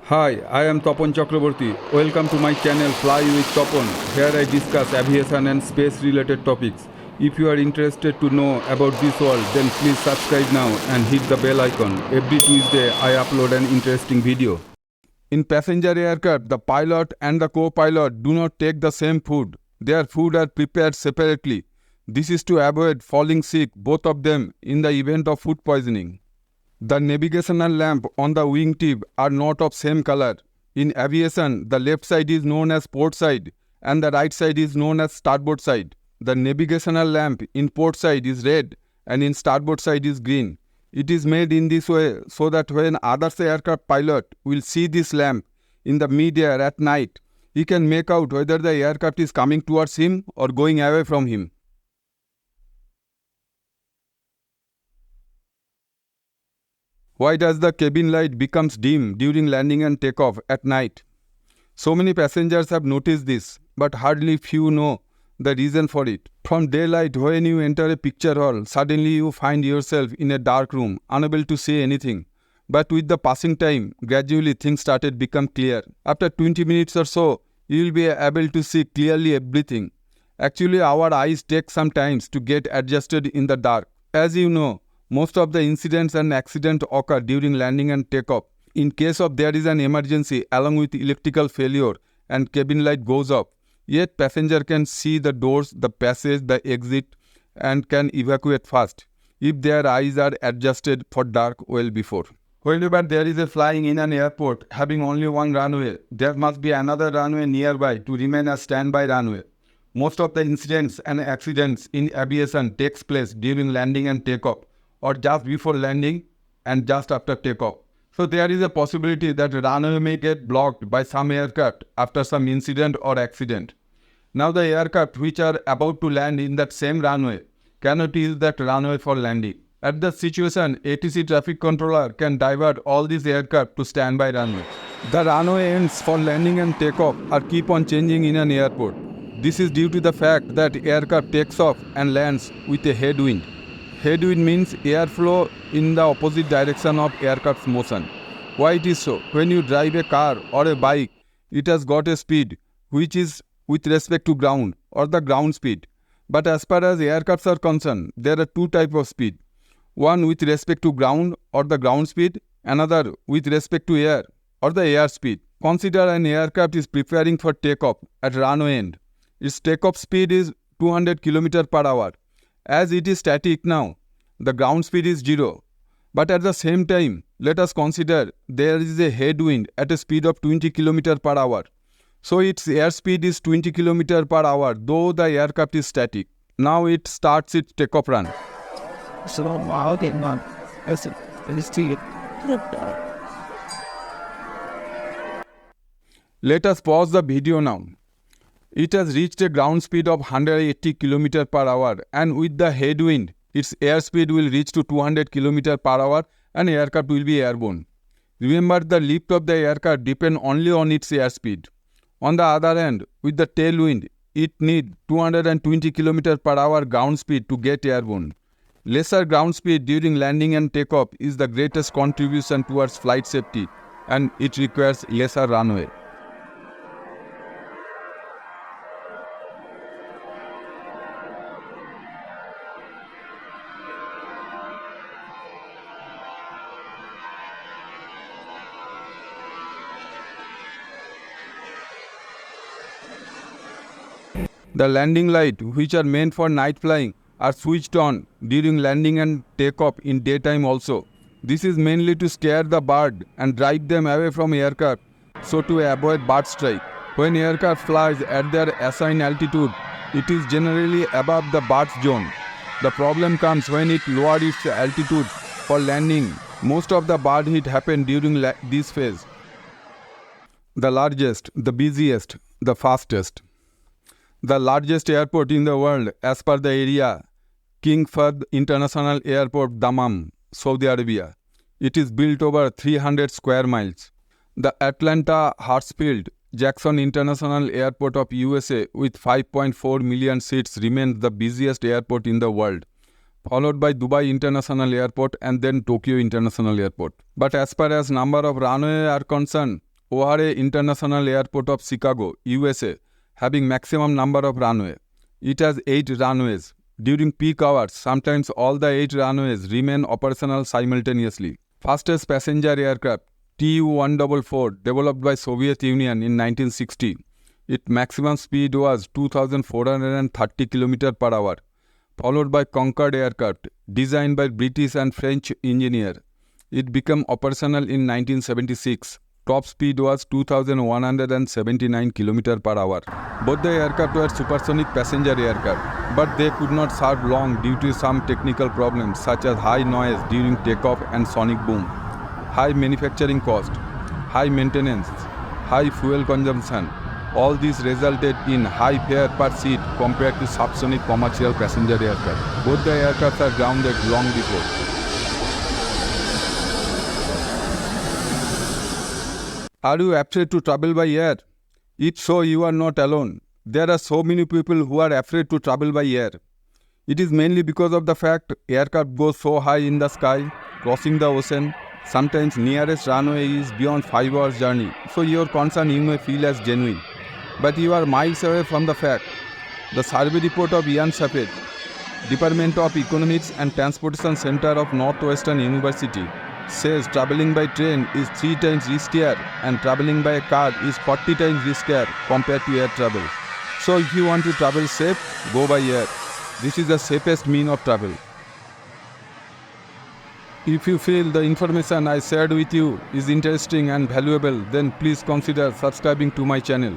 Hi, I am Tapan Chakraborty. Welcome to my channel Fly with Tapan. Here I discuss aviation and space related topics. If you are interested to know about this world, then please subscribe now and hit the bell icon. Every Tuesday I upload an interesting video. In passenger aircraft, the pilot and the co-pilot do not take the same food. Their food are prepared separately. This is to avoid falling sick, both of them, in the event of food poisoning. The navigational lamp on the wingtip are not of same color. In aviation, the left side is known as port side and the right side is known as starboard side. The navigational lamp in port side is red and in starboard side is green. It is made in this way so that when other aircraft pilot will see this lamp in the mid-air at night, he can make out whether the aircraft is coming towards him or going away from him. Why does the cabin light becomes dim during landing and takeoff at night? So many passengers have noticed this, but hardly few know the reason for it. From daylight, when you enter a picture hall, suddenly you find yourself in a dark room, unable to see anything. But with the passing time, gradually things started become clear. After 20 minutes or so, you will be able to see clearly everything. Actually, our eyes take some time to get adjusted in the dark. As you know, most of the incidents and accidents occur during landing and takeoff. In case of there is an emergency along with electrical failure and cabin light goes off, yet passenger can see the doors, the passage, the exit and can evacuate fast if their eyes are adjusted for dark well before. Whenever there is a flying in an airport having only one runway, there must be another runway nearby to remain a standby runway. Most of the incidents and accidents in aviation takes place during landing and takeoff, or just before landing and just after takeoff. So there is a possibility that runway may get blocked by some aircraft after some incident or accident. Now the aircraft which are about to land in that same runway cannot use that runway for landing. At that situation, ATC traffic controller can divert all these aircraft to standby runway. The runway ends for landing and takeoff are keep on changing in an airport. This is due to the fact that aircraft takes off and lands with a headwind. Headwind means airflow in the opposite direction of aircraft's motion. Why it is so? When you drive a car or a bike, it has got a speed which is with respect to ground or the ground speed. But as far as aircrafts are concerned, there are two types of speed. One with respect to ground or the ground speed, another with respect to air or the air speed. Consider an aircraft is preparing for takeoff at runway end. Its takeoff speed is 200 km per hour. As it is static now, the ground speed is 0. But at the same time, let us consider there is a headwind at a speed of 20 km per hour. So its airspeed is 20 km per hour, though the aircraft is static. Now it starts its takeoff run. Let us pause the video now. It has reached a ground speed of 180 km per hour and with the headwind, its airspeed will reach to 200 km per hour and aircraft will be airborne. Remember, the lift of the aircraft depends only on its airspeed. On the other hand, with the tailwind, it needs 220 km per hour ground speed to get airborne. Lesser ground speed during landing and takeoff is the greatest contribution towards flight safety and it requires lesser runway. The landing light, which are meant for night flying, are switched on during landing and takeoff in daytime also. This is mainly to scare the bird and drive them away from aircraft, so to avoid bird strike. When aircraft flies at their assigned altitude, it is generally above the bird's zone. The problem comes when it lowers its altitude for landing. Most of the bird hit happen during this phase. The largest, the busiest, the fastest. The largest airport in the world as per the area, King Fahd International Airport, Dammam, Saudi Arabia. It is built over 300 square miles. The Atlanta Hartsfield Jackson International Airport of USA with 5.4 million seats remains the busiest airport in the world. followed by Dubai International Airport and then Tokyo International Airport. But as far as number of runways are concerned, O'Hare International Airport of Chicago, USA, having maximum number of runway. It has 8 runways. During peak hours, sometimes all the 8 runways remain operational simultaneously. Fastest passenger aircraft, Tu-144, developed by Soviet Union in 1960. Its maximum speed was 2,430 km per hour, followed by Concorde aircraft, designed by British and French engineers. It became operational in 1976. Top speed was 2,179 km per hour. Both the aircraft were supersonic passenger aircraft, but they could not serve long due to some technical problems such as high noise during takeoff and sonic boom, high manufacturing cost, high maintenance, high fuel consumption. All this resulted in high fare per seat compared to subsonic commercial passenger aircraft. Both the aircraft are grounded long before. Are you afraid to travel by air? If so, you are not alone. There are so many people who are afraid to travel by air. It is mainly because of the fact aircraft go so high in the sky, crossing the ocean. Sometimes nearest runway is beyond 5 hours journey, so your concern you may feel as genuine. But you are miles away from the fact. The survey report of Ian Shepard, Department of Economics and Transportation Center of Northwestern University, says traveling by train is 3 times riskier and traveling by a car is 40 times riskier compared to air travel. So if you want to travel safe, go by air. This is the safest mean of travel. If you feel the information I shared with you is interesting and valuable, then please consider subscribing to my channel.